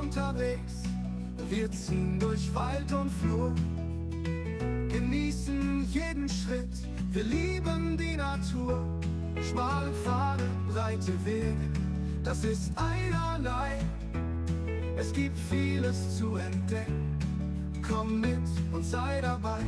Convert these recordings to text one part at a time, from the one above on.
unterwegs. Wir ziehen durch Wald und Flur, genießen jeden Schritt, wir lieben die Natur. Schmale Pfade, breite Wege, das ist einerlei. Es gibt vieles zu entdecken, komm mit und sei dabei.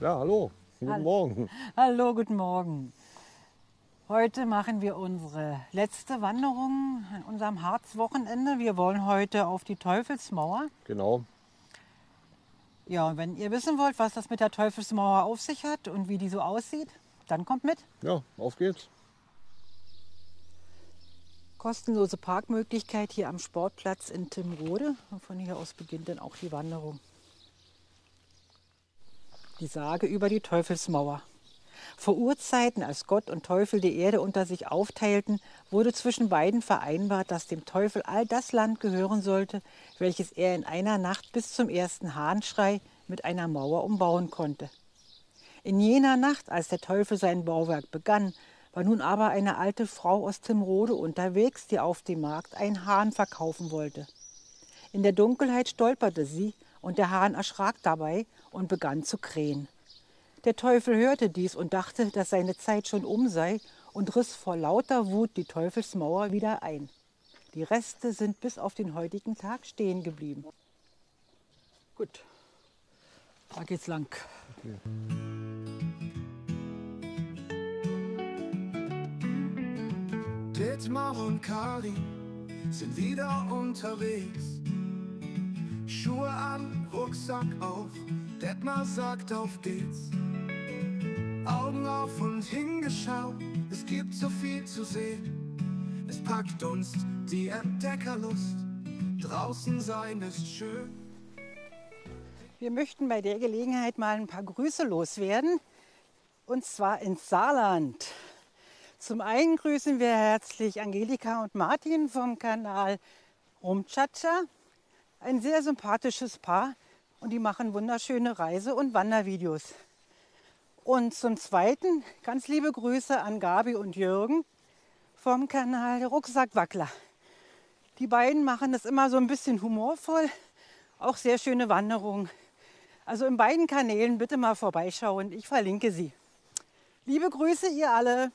Ja, hallo, guten Morgen. Hallo, guten Morgen. Heute machen wir unsere letzte Wanderung an unserem Harzwochenende. Wir wollen heute auf die Teufelsmauer. Genau. Ja, und wenn ihr wissen wollt, was das mit der Teufelsmauer auf sich hat und wie die so aussieht, dann kommt mit. Ja, auf geht's. Kostenlose Parkmöglichkeit hier am Sportplatz in Timmrode. Und von hier aus beginnt dann auch die Wanderung. Die Sage über die Teufelsmauer. Vor Urzeiten, als Gott und Teufel die Erde unter sich aufteilten, wurde zwischen beiden vereinbart, dass dem Teufel all das Land gehören sollte, welches er in einer Nacht bis zum ersten Hahnschrei mit einer Mauer umbauen konnte. In jener Nacht, als der Teufel sein Bauwerk begann, war nun aber eine alte Frau aus Timmrode unterwegs, die auf dem Markt einen Hahn verkaufen wollte. In der Dunkelheit stolperte sie, und der Hahn erschrak dabei und begann zu krähen. Der Teufel hörte dies und dachte, dass seine Zeit schon um sei, und riss vor lauter Wut die Teufelsmauer wieder ein. Die Reste sind bis auf den heutigen Tag stehen geblieben. Gut, da geht's lang. Okay. Dietmar und Karin sind wieder unterwegs. Schuhe an, Rucksack auf, Dietmar sagt, auf geht's. Augen auf und hingeschaut, es gibt so viel zu sehen. Es packt uns die Entdeckerlust, draußen sein ist schön. Wir möchten bei der Gelegenheit mal ein paar Grüße loswerden, und zwar ins Saarland. Zum einen grüßen wir herzlich Angelika und Martin vom Kanal Rumtschatscha. Ein sehr sympathisches Paar, und die machen wunderschöne Reise- und Wandervideos. Und zum Zweiten ganz liebe Grüße an Gabi und Jürgen vom Kanal Rucksackwackler. Die beiden machen das immer so ein bisschen humorvoll, auch sehr schöne Wanderungen. Also in beiden Kanälen bitte mal vorbeischauen, ich verlinke sie. Liebe Grüße, ihr alle!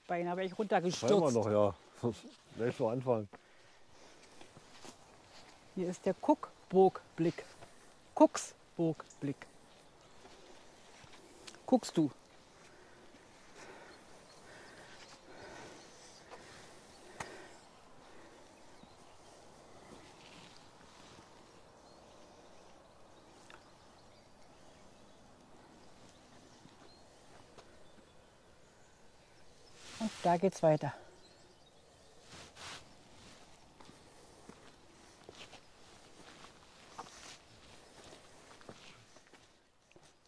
Beinahe wäre ich runtergestürzt. Schreiben wir noch, ja. Gleich so anfangen. Hier ist der Kuckburgblick. Kucksburgblick. Guckst du? Und da geht's weiter.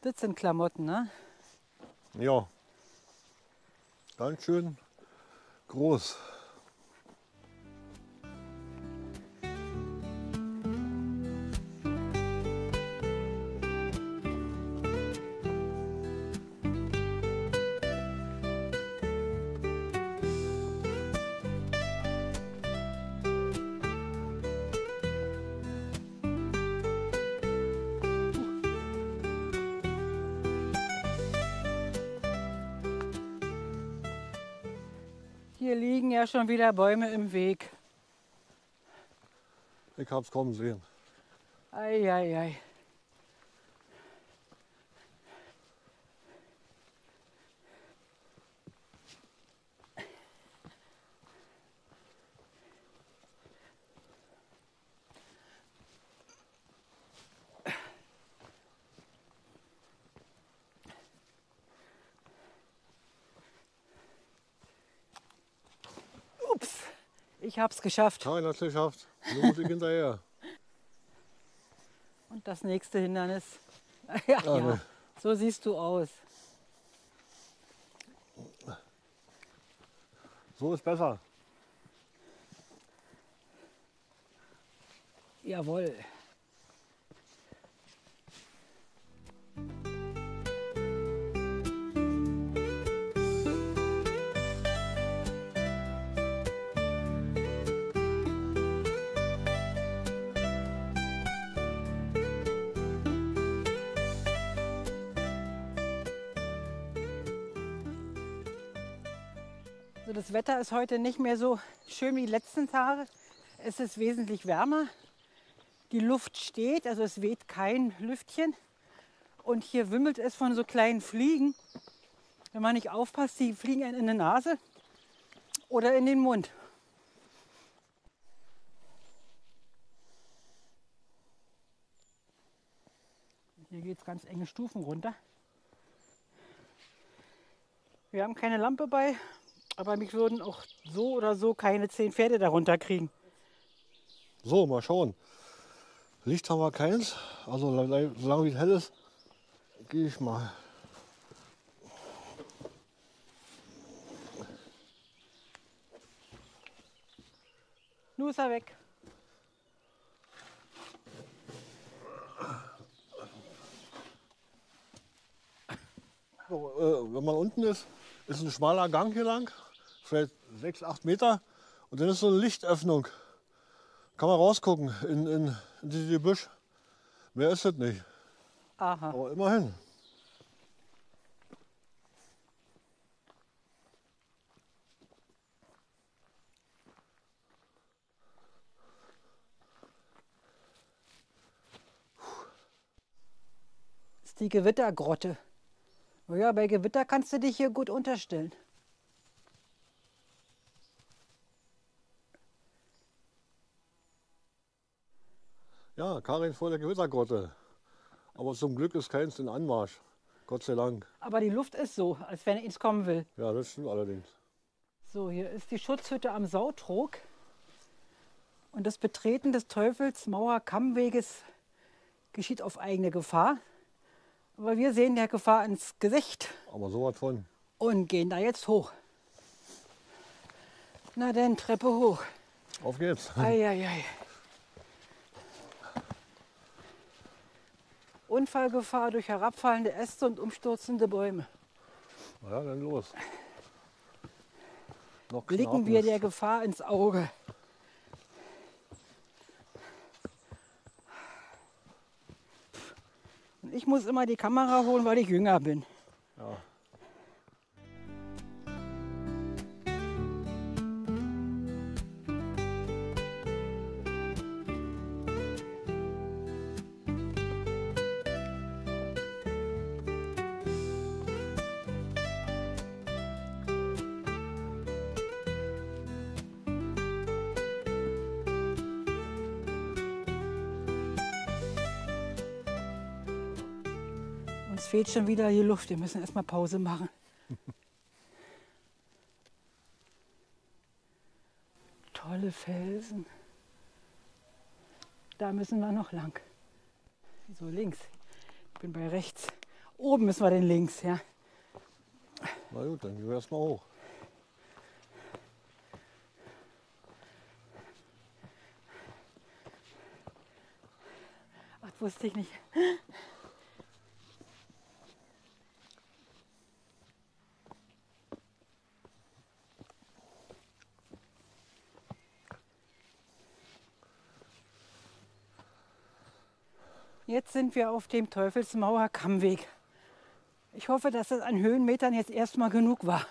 Das sind Klamotten, ne? Ja. Ganz schön groß. Hier liegen ja schon wieder Bäume im Weg. Ich hab's kaum gesehen. Ei, ei, ei. Ups, ich hab's geschafft. Karin hat's geschafft. Nur muss ich hinterher. Und das nächste Hindernis. Ja, Ah, ja, ne. so siehst du aus. So ist besser. Jawohl. Also das Wetter ist heute nicht mehr so schön wie die letzten Tage. Es ist wesentlich wärmer. Die Luft steht, also es weht kein Lüftchen. Und hier wimmelt es von so kleinen Fliegen. Wenn man nicht aufpasst, die fliegen einen in die Nase oder in den Mund. Hier geht es ganz enge Stufen runter. Wir haben keine Lampe bei, aber mich würden auch so oder so keine 10 Pferde darunter kriegen. So, mal schauen. Licht haben wir keins. Also solange es hell ist, gehe ich mal. Nun ist er weg. So, wenn man unten ist, ist ein schmaler Gang hier lang, vielleicht 6, 8 Meter. Und dann ist so eine Lichtöffnung. Kann man rausgucken in dieses Gebüsch. Mehr ist das nicht. Aha. Aber immerhin. Das ist die Gewittergrotte. Ja, bei Gewitter kannst du dich hier gut unterstellen. Ja, Karin vor der Gewittergrotte. Aber zum Glück ist keins in Anmarsch. Gott sei Dank. Aber die Luft ist so, als wenn es kommen will. Ja, das stimmt allerdings. So, hier ist die Schutzhütte am Sautrog. Und das Betreten des Teufelsmauer Kammweges geschieht auf eigene Gefahr. Aber wir sehen der Gefahr ins Gesicht Aber sowas von. und gehen da jetzt hoch. Na denn, Treppe hoch. Auf geht's. Eieiei. Unfallgefahr durch herabfallende Äste und umstürzende Bäume. Na ja, dann los. Noch Blicken wir der Gefahr ins Auge. Und ich muss immer die Kamera holen, weil ich jünger bin. Ja. Uns fehlt schon wieder die Luft. Wir müssen erstmal Pause machen. Tolle Felsen. Da müssen wir noch lang. Wieso links? Ich bin bei rechts. Oben müssen wir denn links, ja. Na gut, dann gehen wir erstmal hoch. Ach, das wusste ich nicht. Jetzt sind wir auf dem Teufelsmauer Kammweg. Ich hoffe, dass das an Höhenmetern jetzt erstmal genug war.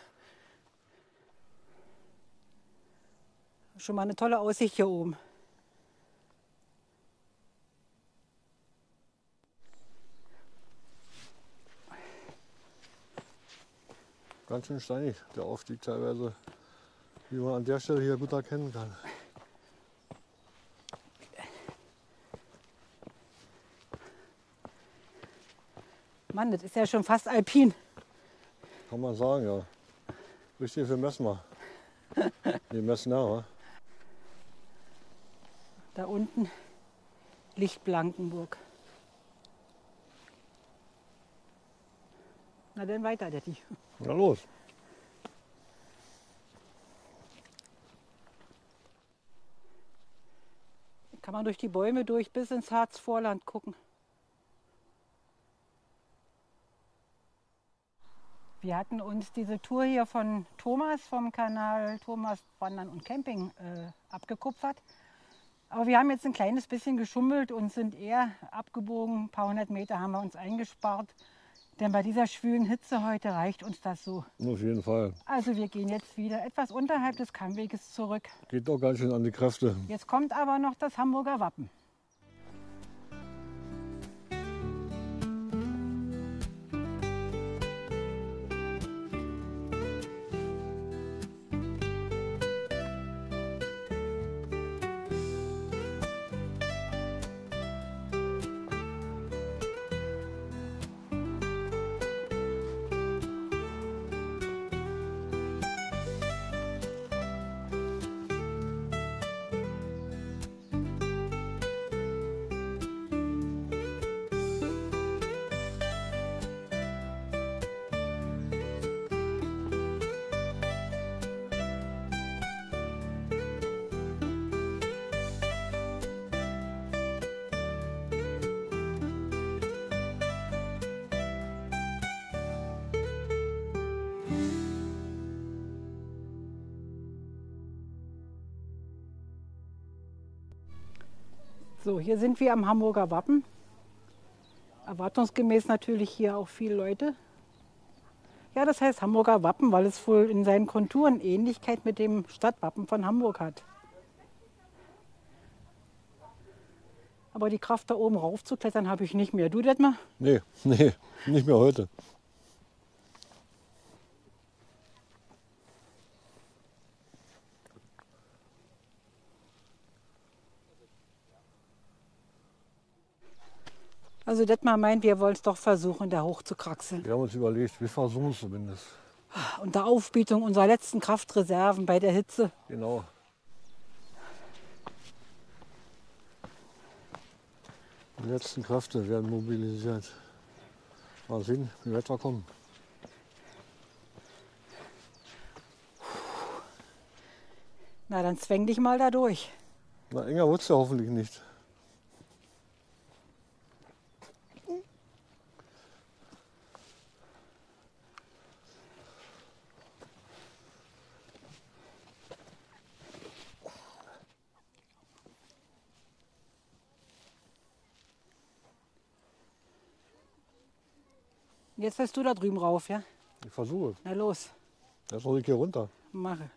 Schon mal eine tolle Aussicht hier oben. Ganz schön steinig, der Aufstieg teilweise, wie man an der Stelle hier gut erkennen kann. Mann, das ist ja schon fast alpin. Kann man sagen, ja. Richtig für Messmer. Nee, Messner, wa? Da unten liegt Blankenburg. Na dann weiter, Detti. Na los. Kann man durch die Bäume durch bis ins Harzvorland gucken. Wir hatten uns diese Tour hier von Thomas vom Kanal Thomas Wandern und Camping abgekupfert. Aber wir haben jetzt ein kleines bisschen geschummelt und sind eher abgebogen. Ein paar hundert Meter haben wir uns eingespart Denn bei dieser schwülen Hitze heute reicht uns das so. Auf jeden Fall. Also wir gehen jetzt wieder etwas unterhalb des Kammweges zurück. Geht doch ganz schön an die Kräfte. Jetzt kommt aber noch das Hamburger Wappen. So, hier sind wir am Hamburger Wappen. Erwartungsgemäß natürlich hier auch viele Leute. Ja, das heißt Hamburger Wappen, weil es wohl in seinen Konturen Ähnlichkeit mit dem Stadtwappen von Hamburg hat. Aber die Kraft, da oben raufzuklettern, habe ich nicht mehr. Du, Detmar? Nee, nicht mehr heute. Also Detmar meint, wir wollen es doch versuchen, da hoch zu kraxeln. Wir haben uns überlegt, wir versuchen es zumindest. Unter Aufbietung unserer letzten Kraftreserven bei der Hitze. Genau. Die letzten Kräfte werden mobilisiert. Mal sehen, wie weit wir kommen. Na, dann zwäng dich mal da durch. Na, enger wird es ja hoffentlich nicht. Jetzt willst du da drüben rauf, ja? Ich versuche. Na los, Jetzt soll ich hier runter. mache.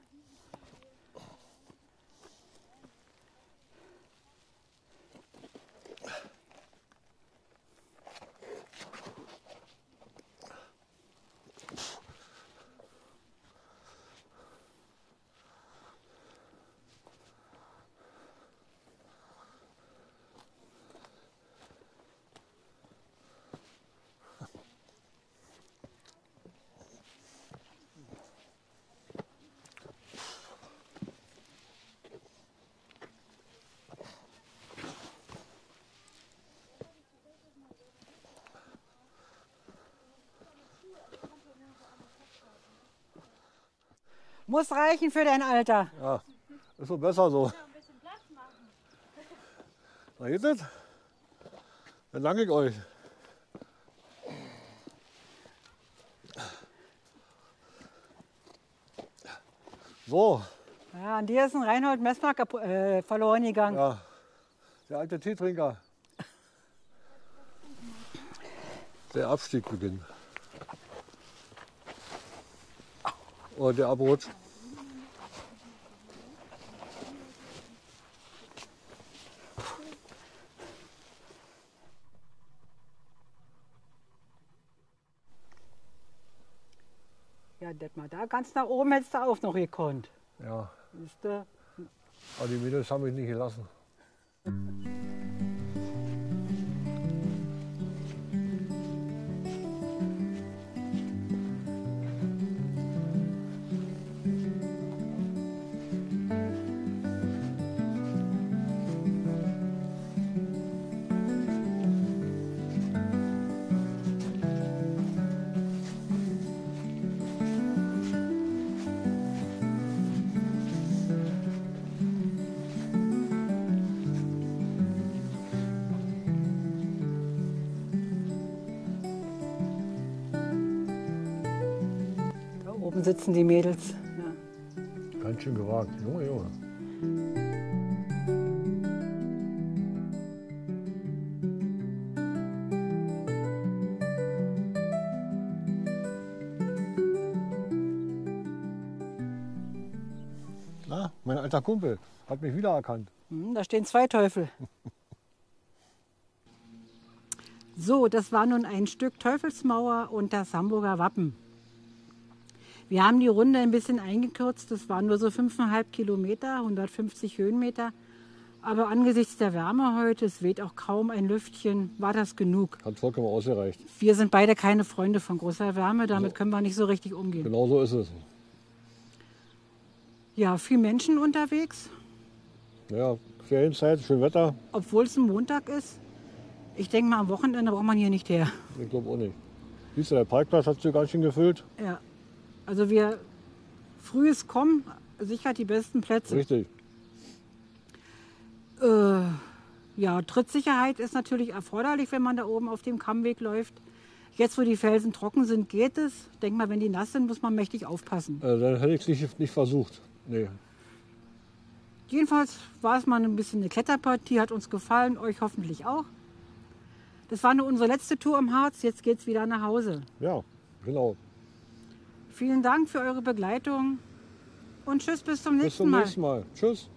Muss reichen für dein Alter. Ja, ist so besser so. Na geht das? Dann danke ich euch. So, Ja, an dir ist ein Reinhold Messmer verloren gegangen. ja, der alte Teetrinker. Der Abstieg beginnt. Oder der Abrutsch. Ja, Detmar, da ganz nach oben hättest du auch noch gekonnt. Ja, Siehste? aber die Mädels haben mich nicht gelassen. Da oben sitzen die Mädels. Ja. Ganz schön gewagt. Junge, Junge. alter Kumpel. Hat mich wiedererkannt. Da stehen 2 Teufel. So, das war nun ein Stück Teufelsmauer und das Hamburger Wappen. Wir haben die Runde ein bisschen eingekürzt. Das waren nur so 5,5 Kilometer, 150 Höhenmeter. Aber angesichts der Wärme heute, es weht auch kaum ein Lüftchen, war das genug. Hat vollkommen ausgereicht. Wir sind beide keine Freunde von großer Wärme, damit können wir nicht so richtig umgehen. Genau so ist es. Ja, viel Menschen unterwegs, Ja, Ferienzeit, schön Wetter. obwohl es ein Montag ist. Ich denke mal, am Wochenende braucht man hier nicht her. Ich glaube auch nicht. Siehst du, der Parkplatz hat sich ganz schön gefüllt. Ja, also wir frühes Kommen sichert die besten Plätze. Richtig. Ja, Trittsicherheit ist natürlich erforderlich, wenn man da oben auf dem Kammweg läuft. Jetzt, wo die Felsen trocken sind, geht es. Denk mal, wenn die nass sind, muss man mächtig aufpassen. Dann hätte ich es nicht versucht. Nee. Jedenfalls war es mal ein bisschen eine Kletterpartie, hat uns gefallen, euch hoffentlich auch. Das war nur unsere letzte Tour im Harz, jetzt geht es wieder nach Hause. Ja, genau. Vielen Dank für eure Begleitung und tschüss, bis zum Bis nächsten zum Mal. nächsten Mal. Tschüss.